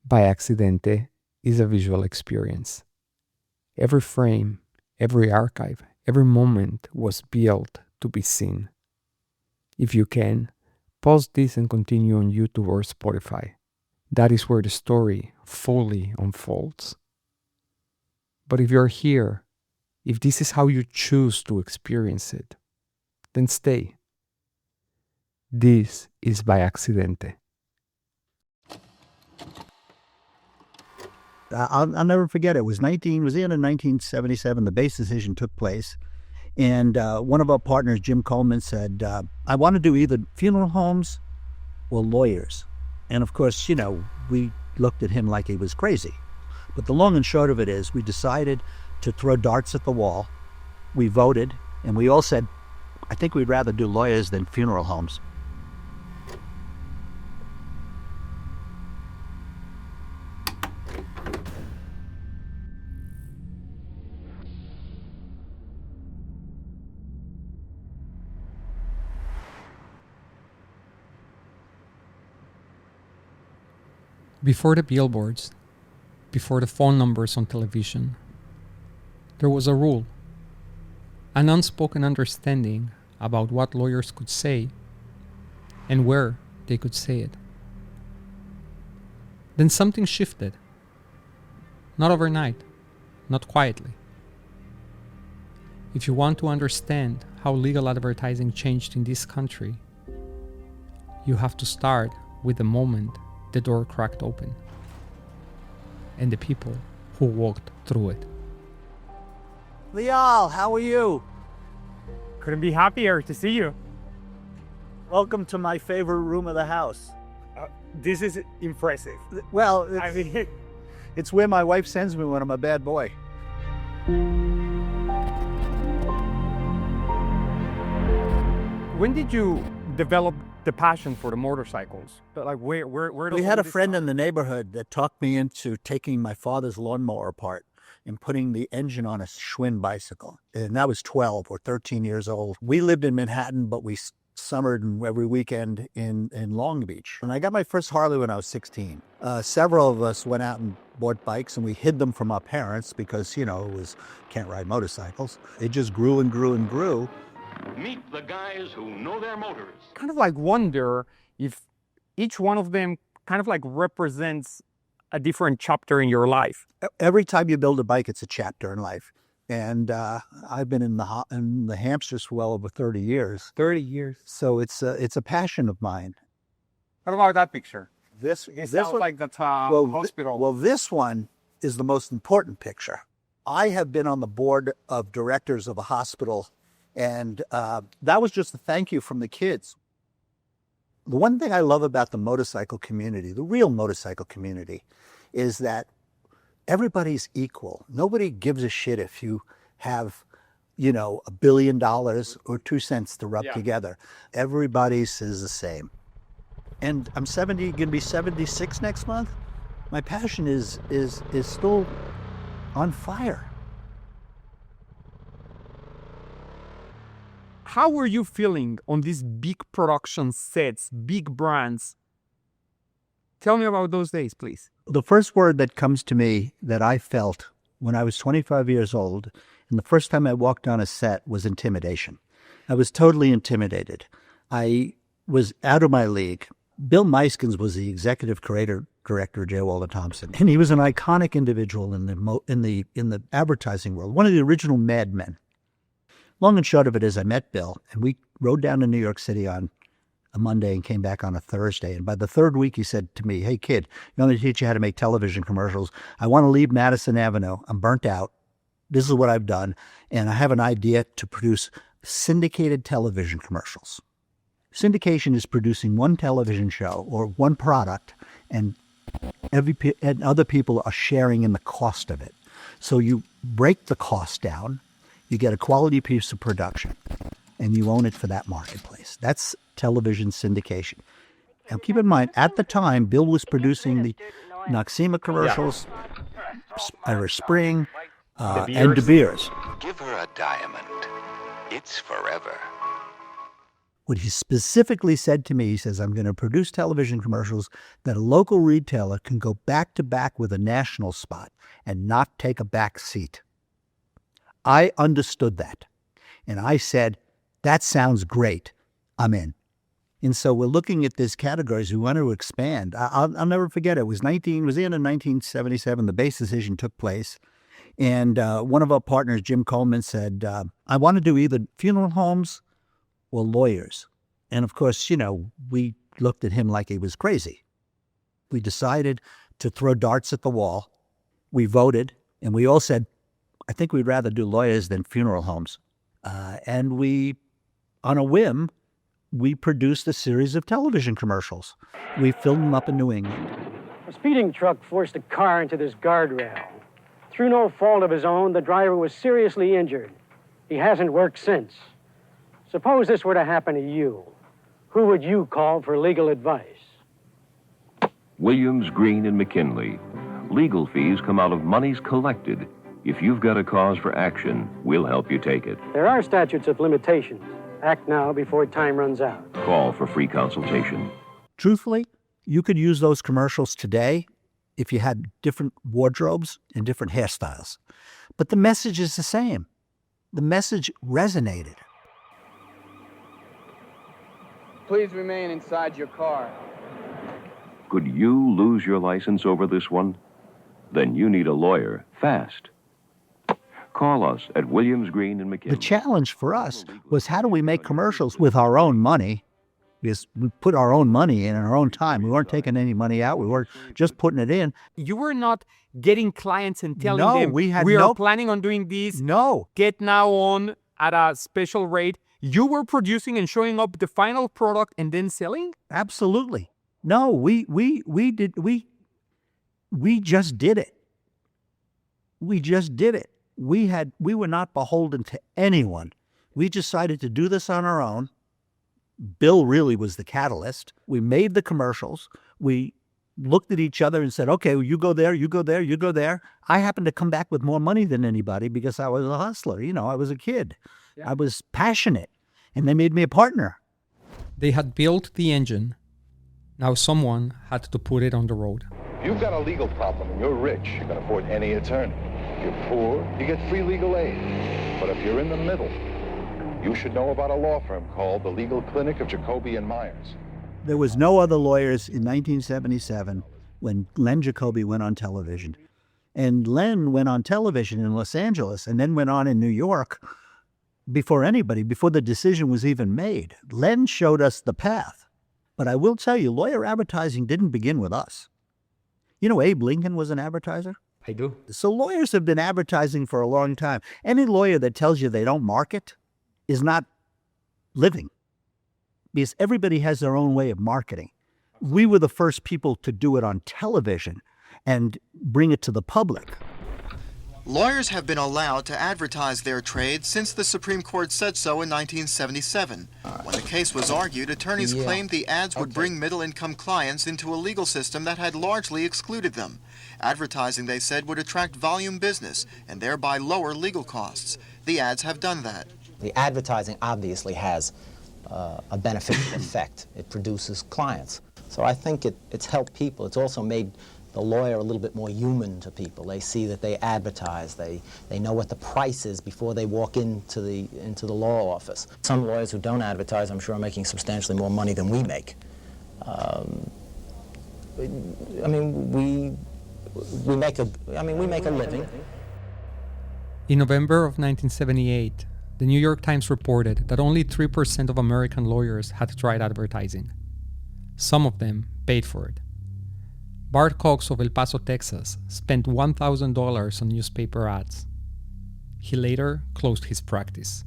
By Accidente is a visual experience. Every frame, every archive, every moment was built to be seen. If you can, pause this and continue on YouTube or Spotify. That is where the story fully unfolds. But if you're here, if this is how you choose to experience it, then stay. This is By Accidente. I'll never forget it. It was the end of 1977. The base decision took place. And one of our partners, Jim Coleman, said, I want to do either funeral homes or lawyers. And of course, we looked at him like he was crazy. But the long and short of it is we decided to throw darts at the wall. We voted, and we all said, I think we'd rather do lawyers than funeral homes. Before the billboards, before the phone numbers on television, there was a rule, an unspoken understanding about what lawyers could say and where they could say it. Then something shifted. Not overnight, not quietly. If you want to understand how legal advertising changed in this country, you have to start with the moment the door cracked open and the people who walked through it. Lial, how are you? Couldn't be happier to see you. Welcome to my favorite room of the house. This is impressive. Well, I mean, it's where my wife sends me when I'm a bad boy. when did you develop the passion for the motorcycles? Like where We had a friend in the neighborhood that talked me into taking my father's lawnmower apart and putting the engine on a Schwinn bicycle. And I was 12 or 13 years old. We lived in Manhattan, but we summered every weekend in Long Beach. And I got my first Harley when I was 16. Several of us went out and bought bikes, and we hid them from our parents because, it was can't ride motorcycles. It just grew and grew and grew. Meet the guys who know their motors. Kind of like wonder if each one of them kind of like represents a different chapter in your life. Every time you build a bike, it's a chapter in life. And I've been in the hamsters for well over 30 years. 30 years. So it's a passion of mine. What about that picture? This Sounds one, like that hospital. Well, this one is the most important picture. I have been on the board of directors of a hospital, and that was just a thank you from the kids. The one thing I love about the motorcycle community, the real motorcycle community, is that everybody's equal. Nobody gives a shit if you have, $1 billion or 2 cents to rub together. Everybody is the same. And I'm going to be 76 next month. My passion is still on fire. How were you feeling on these big production sets, big brands? Tell me about those days, please. The first word that comes to me that I felt when I was 25 years old, and the first time I walked on a set, was intimidation. I was totally intimidated. I was out of my league. Bill Meiskens was the executive creative director of J. Walter Thompson, and he was an iconic individual in the advertising world, one of the original madmen. Long and short of it is I met Bill, and we rode down to New York City on a Monday and came back on a Thursday. And by the third week, he said to me, "Hey, kid, I'm going to teach you how to make television commercials. I want to leave Madison Avenue. I'm burnt out. This is what I've done. And I have an idea to produce syndicated television commercials." Syndication is producing one television show or one product, and other people are sharing in the cost of it. So you break the cost down, you get a quality piece of production, and you own it for that marketplace. That's television syndication. Now keep in mind, at the time, Bill was producing the Noxema commercials, Irish Spring, and De Beers. Give her a diamond. It's forever. What he specifically said to me, he says, I'm going to produce television commercials that a local retailer can go back to back with a national spot and not take a back seat. I understood that. And I said, that sounds great. I'm in. And so we're looking at these categories. We want to expand. I'll never forget it. It was the end of 1977. The base decision took place. And one of our partners, Jim Coleman, said, I want to do either funeral homes or lawyers. And of course, we looked at him like he was crazy. We decided to throw darts at the wall. We voted, and we all said, I think we'd rather do lawyers than funeral homes. And we, on a whim, we produced a series of television commercials. We filmed them up in New England. A speeding truck forced a car into this guardrail. Through no fault of his own, the driver was seriously injured. He hasn't worked since. Suppose this were to happen to you. Who would you call for legal advice? Williams, Green, and McKinley. Legal fees come out of monies collected. If you've got a cause for action, we'll help you take it. There are statutes of limitations. Act now before time runs out. Call for free consultation. Truthfully, you could use those commercials today if you had different wardrobes and different hairstyles. But the message is the same. The message resonated. Please remain inside your car. Could you lose your license over this one? Then you need a lawyer, fast. Call us at Williams, Green, and McKinley. The challenge for us was, how do we make commercials with our own money? Because we put our own money in our own time. We weren't taking any money out. We weren't just putting it in. You were not getting clients and telling No, them, we are no- planning on doing this. No. Get now on at a special rate. You were producing and showing up the final product and then selling? Absolutely. No, we just did it. We just did it. We were not beholden to anyone. We decided to do this on our own. Bill really was the catalyst. We made the commercials. We looked at each other and said, okay, well, you go there, you go there, you go there. I happened to come back with more money than anybody because I was a hustler. I was a kid. Yeah. I was passionate, and they made me a partner. They had built the engine. Now someone had to put it on the road. If you've got a legal problem and you're rich, you can afford any attorney. If you're poor, you get free legal aid. But if you're in the middle, you should know about a law firm called the Legal Clinic of Jacoby and Myers. There was no other lawyers in 1977 when Len Jacoby went on television. And Len went on television in Los Angeles and then went on in New York before anybody, before the decision was even made. Len showed us the path. But I will tell you, lawyer advertising didn't begin with us. Abe Lincoln was an advertiser? I do. So lawyers have been advertising for a long time. Any lawyer that tells you they don't market is not living, because everybody has their own way of marketing. We were the first people to do it on television and bring it to the public. Lawyers have been allowed to advertise their trade since the Supreme Court said so in 1977. When the case was argued, attorneys claimed the ads would bring middle-income clients into a legal system that had largely excluded them. Advertising, they said, would attract volume business and thereby lower legal costs. The ads have done that. The advertising obviously has a beneficial effect. It produces clients. So I think it's helped people. It's also made the lawyer a little bit more human to people. They see that they advertise. They know what the price is before they walk into the law office. Some lawyers who don't advertise, I'm sure, are making substantially more money than we make. We make a living. In November of 1978, the New York Times reported that only 3% of American lawyers had tried advertising. Some of them paid for it. Bart Cox of El Paso, Texas, spent $1,000 on newspaper ads. He later closed his practice.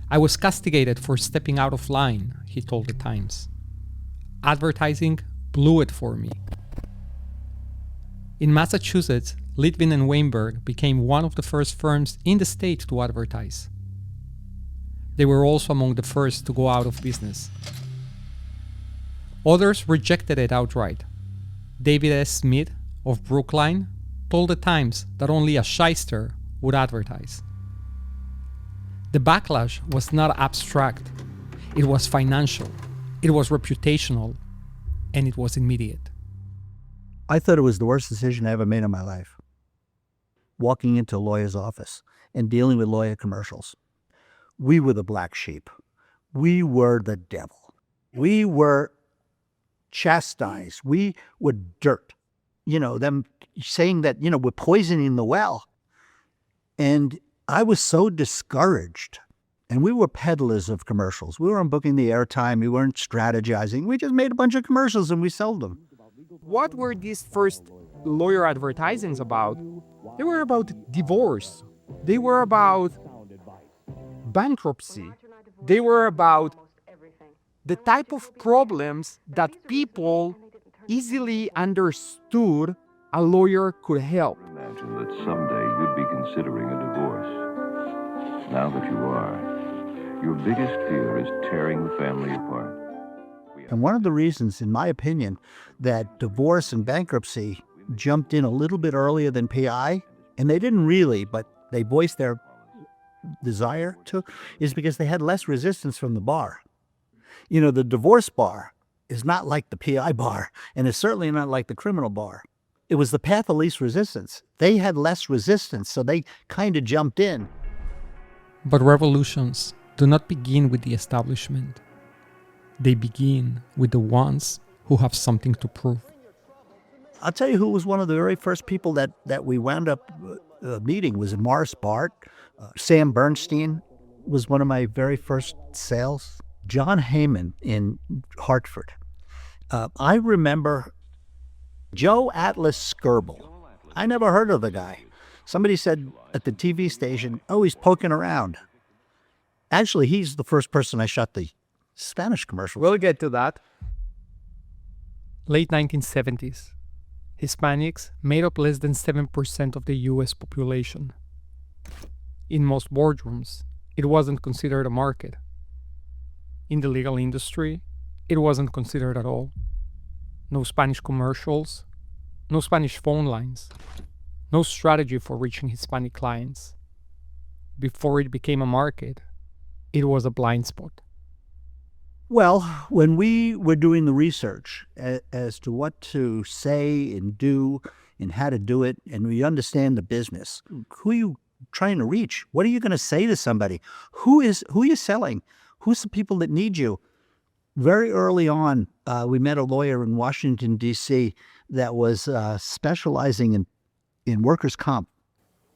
I was castigated for stepping out of line, he told the Times. Advertising blew it for me. In Massachusetts, Litvin and Weinberg became one of the first firms in the state to advertise. They were also among the first to go out of business. Others rejected it outright. David S. Smith of Brookline told the Times that only a shyster would advertise. The backlash was not abstract. It was financial, it was reputational, and it was immediate. I thought it was the worst decision I ever made in my life. Walking into a lawyer's office and dealing with lawyer commercials. We were the black sheep. We were the devil. We were chastised. We were dirt. Them saying that, we're poisoning the well. And I was so discouraged. And we were peddlers of commercials. We weren't booking the airtime. We weren't strategizing. We just made a bunch of commercials and we sold them. What were these first lawyer advertisings about? They were about divorce. They were about bankruptcy. They were about the type of problems that people easily understood a lawyer could help. Imagine that someday you'd be considering a divorce. Now that you are, your biggest fear is tearing the family apart. And one of the reasons, in my opinion, that divorce and bankruptcy jumped in a little bit earlier than PI, and they didn't really, but they voiced their desire to, is because they had less resistance from the bar. The divorce bar is not like the PI bar, and it's certainly not like the criminal bar. It was the path of least resistance. They had less resistance, so they kind of jumped in. But revolutions do not begin with the establishment. They begin with the ones who have something to prove. I'll tell you who was one of the very first people that we wound up meeting was Morris Bart. Sam Bernstein was one of my very first sales. John Heyman in Hartford. I remember Joe Atlas Skirbel. I never heard of the guy. Somebody said at the TV station, he's poking around. Actually, he's the first person I shot the Spanish commercials. We'll get to that. Late 1970s. Hispanics made up less than 7% of the US population. In most boardrooms, it wasn't considered a market. In the legal industry, it wasn't considered at all. No Spanish commercials, no Spanish phone lines, no strategy for reaching Hispanic clients. Before it became a market, it was a blind spot. Well, when we were doing the research as to what to say and do and how to do it, and we understand the business, who are you trying to reach? What are you going to say to somebody? Who are you selling? Who's the people that need you? Very early on, we met a lawyer in Washington, D.C. that was specializing in workers' comp.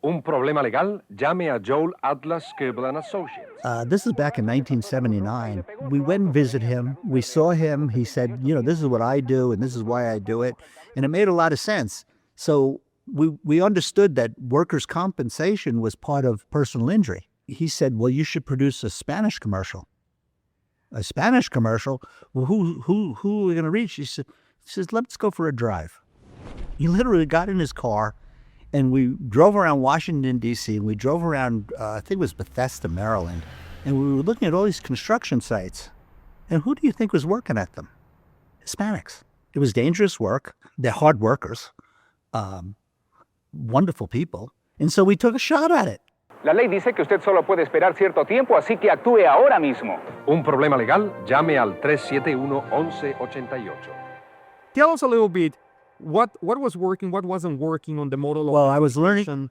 Un problema legal, llame a Joel Atlas Skirbel & Associates. This is back in 1979. We went and visited him. We saw him. He said, this is what I do and this is why I do it. And it made a lot of sense. So we understood that workers' compensation was part of personal injury. He said, well, you should produce a Spanish commercial. A Spanish commercial? Well, who are we going to reach? He says, let's go for a drive. He literally got in his car and we drove around Washington, D.C., and we drove around, I think it was Bethesda, Maryland, and we were looking at all these construction sites. And who do you think was working at them? Hispanics. It was dangerous work. They're hard workers, wonderful people. And so we took a shot at it. La ley dice que usted solo puede esperar cierto tiempo, así que actúe ahora mismo. Un problema legal, llame al 371-1188. Tell us a little bit what was working, what wasn't working on the model of... Well, I was learning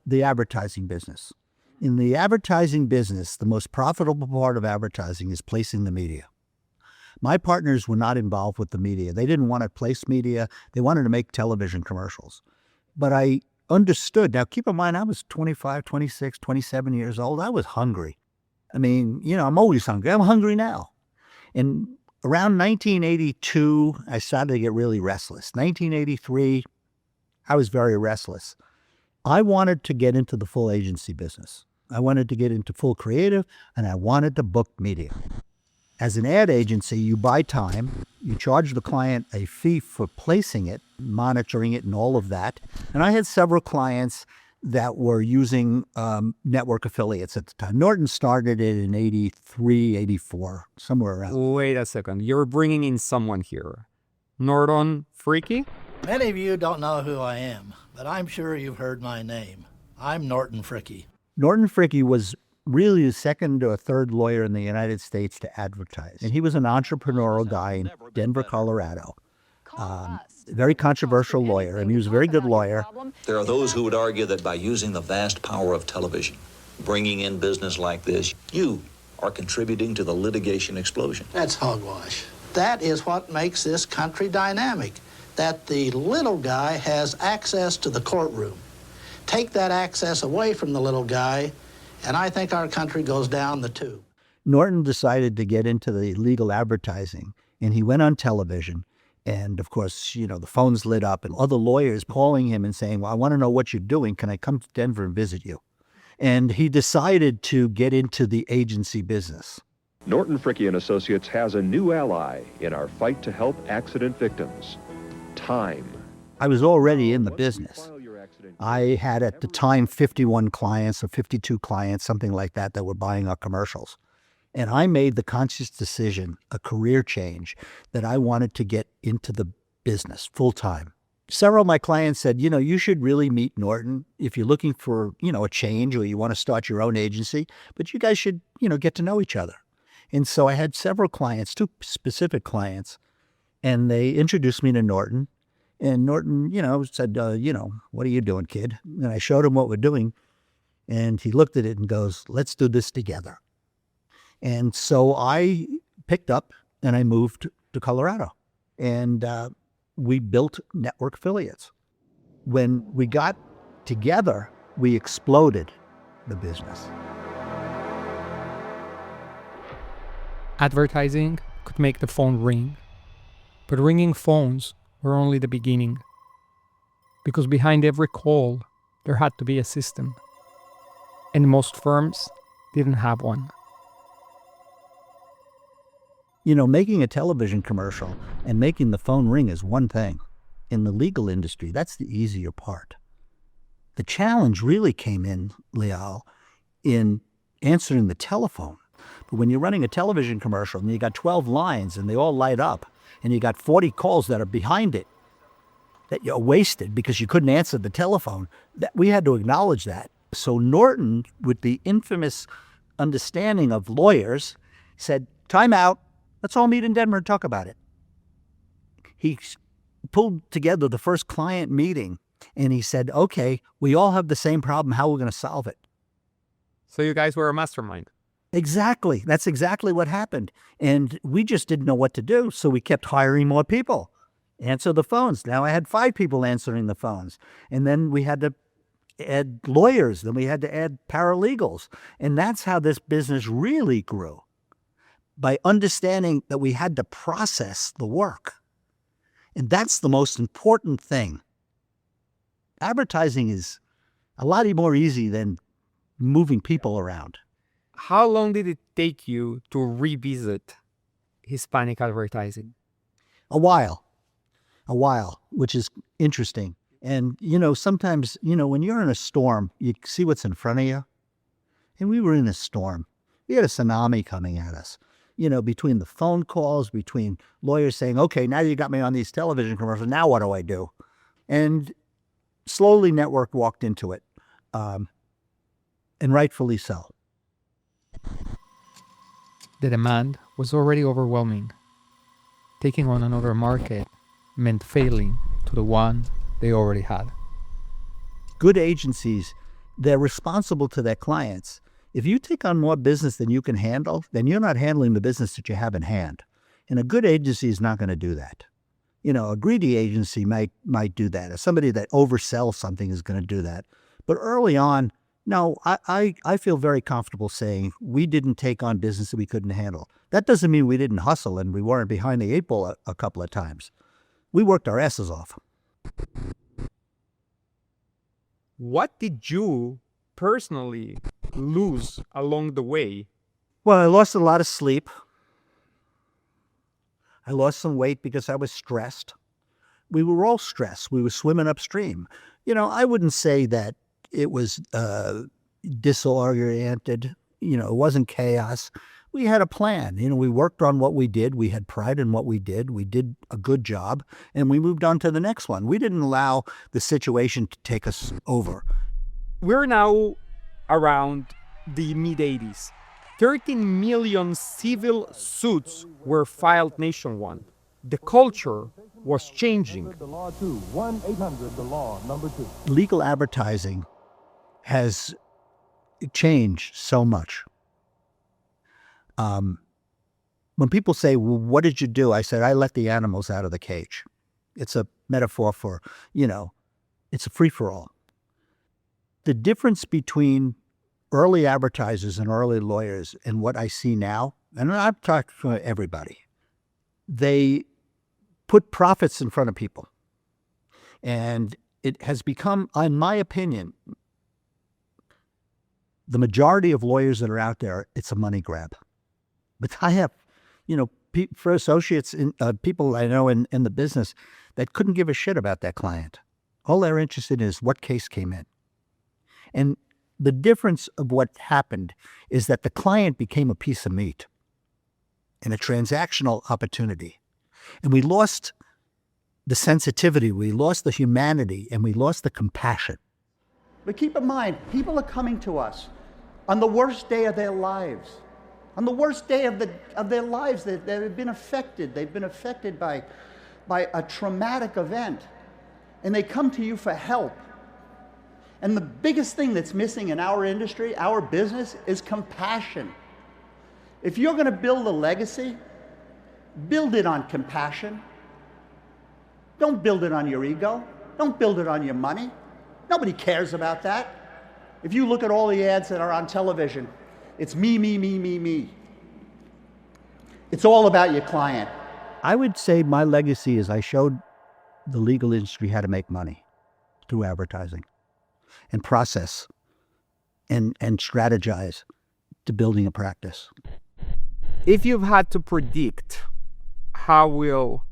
the advertising business. In the advertising business, the most profitable part of advertising is placing the media. My partners were not involved with the media. They didn't want to place media. They wanted to make television commercials. But I understood. Now, keep in mind, I was 25, 26, 27 years old. I was hungry. I mean, I'm always hungry. I'm hungry now. And around 1982, I started to get really restless. 1983, I was very restless. I wanted to get into the full agency business. I wanted to get into full creative, and I wanted to book media. As an ad agency, you buy time, you charge the client a fee for placing it, monitoring it, and all of that. And I had several clients that were using network affiliates at the time. Norton started it in 83, 84, somewhere around. Wait a second. You're bringing in someone here. Norton Freaky? Many of you don't know who I am, but I'm sure you've heard my name. I'm Norton Fricky. Norton Fricky was really the second or third lawyer in the United States to advertise. And he was an entrepreneurial guy in Denver, Colorado. Very controversial lawyer, and he was a very good lawyer. There are those who would argue that by using the vast power of television, bringing in business like this, you are contributing to the litigation explosion. That's hogwash. That is what makes this country dynamic, that the little guy has access to the courtroom. Take that access away from the little guy, and I think our country goes down the tube. Norton decided to get into the legal advertising, and he went on television. And of course, the phones lit up and other lawyers calling him and saying, well, I want to know what you're doing. Can I come to Denver and visit you? And he decided to get into the agency business. Norton Fricke and Associates has a new ally in our fight to help accident victims: time. I was already in the business. I had at the time 51 clients or 52 clients, something like that were buying our commercials. And I made the conscious decision, a career change, that I wanted to get into the business full time. Several of my clients said, you should really meet Norton if you're looking for, a change or you want to start your own agency, but you guys should, get to know each other. And so I had several clients, 2 specific clients, and they introduced me to Norton. And Norton, said, what are you doing, kid? And I showed him what we're doing. And he looked at it and goes, let's do this together. And so I picked up and I moved to Colorado. And we built network affiliates. When we got together, we exploded the business. Advertising could make the phone ring, but ringing phones were only the beginning. Because behind every call, there had to be a system. And most firms didn't have one. Making a television commercial and making the phone ring is one thing. In the legal industry, that's the easier part. The challenge really came in, Leal, in answering the telephone. But when you're running a television commercial and you got 12 lines and they all light up and you got 40 calls that are behind it that you're wasted because you couldn't answer the telephone, that we had to acknowledge that. So Norton, with the infamous understanding of lawyers, said, time out. Let's all meet in Denver and talk about it. He pulled together the first client meeting and he said, okay, we all have the same problem. How are we going to solve it? So you guys were a mastermind. Exactly. That's exactly what happened. And we just didn't know what to do. So we kept hiring more people. Answer the phones. Now I had 5 people answering the phones. And then we had to add lawyers. Then we had to add paralegals. And that's how this business really grew. By understanding that we had to process the work. And that's the most important thing. Advertising is a lot more easy than moving people around. How long did it take you to revisit Hispanic advertising? A while, which is interesting. And, sometimes, when you're in a storm, you see what's in front of you. And we were in a storm. We had a tsunami coming at us. Between the phone calls, between lawyers saying, okay, now you got me on these television commercials, now what do I do? And slowly network walked into it, and rightfully so. The demand was already overwhelming. Taking on another market meant failing to the one they already had. Good agencies, they're responsible to their clients. If you take on more business than you can handle, then you're not handling the business that you have in hand. And a good agency is not going to do that. A greedy agency might do that. Or somebody that oversells something is going to do that. But early on, no, I feel very comfortable saying we didn't take on business that we couldn't handle. That doesn't mean we didn't hustle and we weren't behind the 8 ball a couple of times. We worked our asses off. What did you personally lose along the way? Well, I lost a lot of sleep. I lost some weight because I was stressed. We were all stressed. We were swimming upstream. I wouldn't say that it was disoriented. It wasn't chaos. We had a plan. We worked on what we did. We had pride in what we did. We did a good job, and we moved on to the next one. We didn't allow the situation to take us over. We're now around the mid-80s. 13 million civil suits were filed nationwide. The culture was changing. The law 2, 1-800, the law number 2. Legal advertising has changed so much. When people say, well, what did you do? I said, I let the animals out of the cage. It's a metaphor for, it's a free-for-all. The difference between early advertisers and early lawyers and what I see now, and I've talked to everybody, they put profits in front of people. And it has become, in my opinion, the majority of lawyers that are out there, it's a money grab. But I have, for associates, people I know in the business that couldn't give a shit about that client. All they're interested in is what case came in. And the difference of what happened is that the client became a piece of meat and a transactional opportunity. And we lost the sensitivity, we lost the humanity, and we lost the compassion. But keep in mind, people are coming to us on the worst day of their lives. On the worst day of their lives, they've been affected. They've been affected by a traumatic event. And they come to you for help. And the biggest thing that's missing in our industry, our business, is compassion. If you're going to build a legacy, build it on compassion. Don't build it on your ego. Don't build it on your money. Nobody cares about that. If you look at all the ads that are on television, it's me, me, me, me, me. It's all about your client. I would say my legacy is I showed the legal industry how to make money through advertising and process and strategize to building a practice. If you've had to predict how will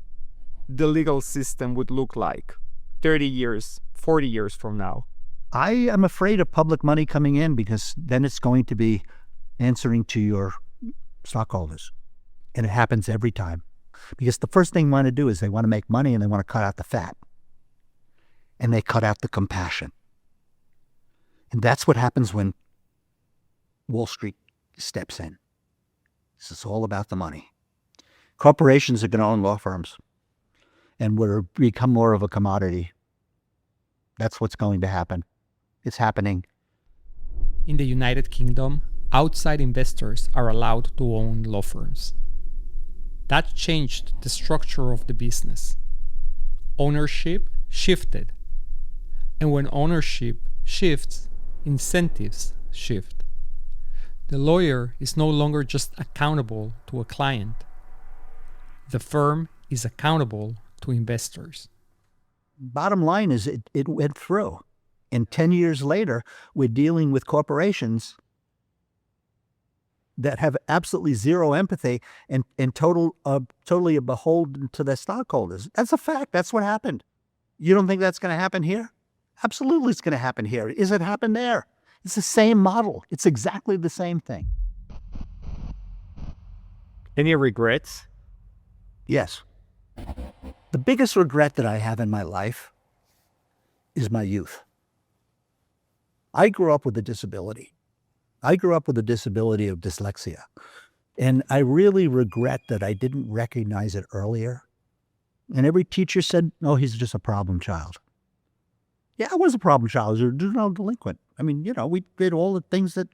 the legal system would look like 30 years, 40 years from now? I am afraid of public money coming in because then it's going to be answering to your stockholders. And it happens every time. Because the first thing they want to do is they want to make money and they want to cut out the fat. And they cut out the compassion. And that's what happens when Wall Street steps in. This is all about the money. Corporations are going to own law firms. And we're become more of a commodity. That's what's going to happen. It's happening. In the United Kingdom, outside investors are allowed to own law firms. That changed the structure of the business. Ownership shifted. And when ownership shifts, incentives shift. The lawyer is no longer just accountable to a client. The firm is accountable to investors. Bottom line is it went through. And 10 years later, we're dealing with corporations that have absolutely zero empathy and totally beholden to their stockholders. That's a fact. That's what happened. You don't think that's going to happen here? Absolutely it's going to happen here. Is it happen there? It's the same model. It's exactly the same thing. Any regrets? Yes. The biggest regret that I have in my life is my youth. I grew up with a disability. I grew up with a disability of dyslexia. And I really regret that I didn't recognize it earlier. And every teacher said, oh, he's just a problem child. Yeah, I was a problem child. I was a juvenile delinquent. I mean, we did all the things that,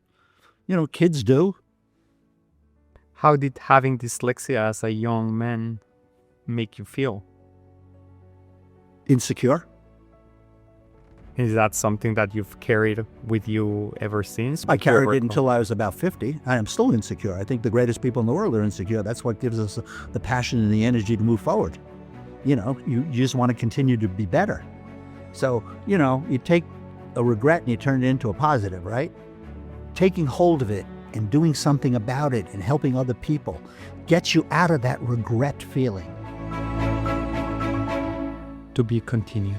kids do. How did having dyslexia as a young man make you feel? Insecure. Is that something that you've carried with you ever since? I carried it until I was about 50. I am still insecure. I think the greatest people in the world are insecure. That's what gives us the passion and the energy to move forward. You just want to continue to be better. So, you take a regret and you turn it into a positive, right? Taking hold of it and doing something about it and helping other people gets you out of that regret feeling. To be continued.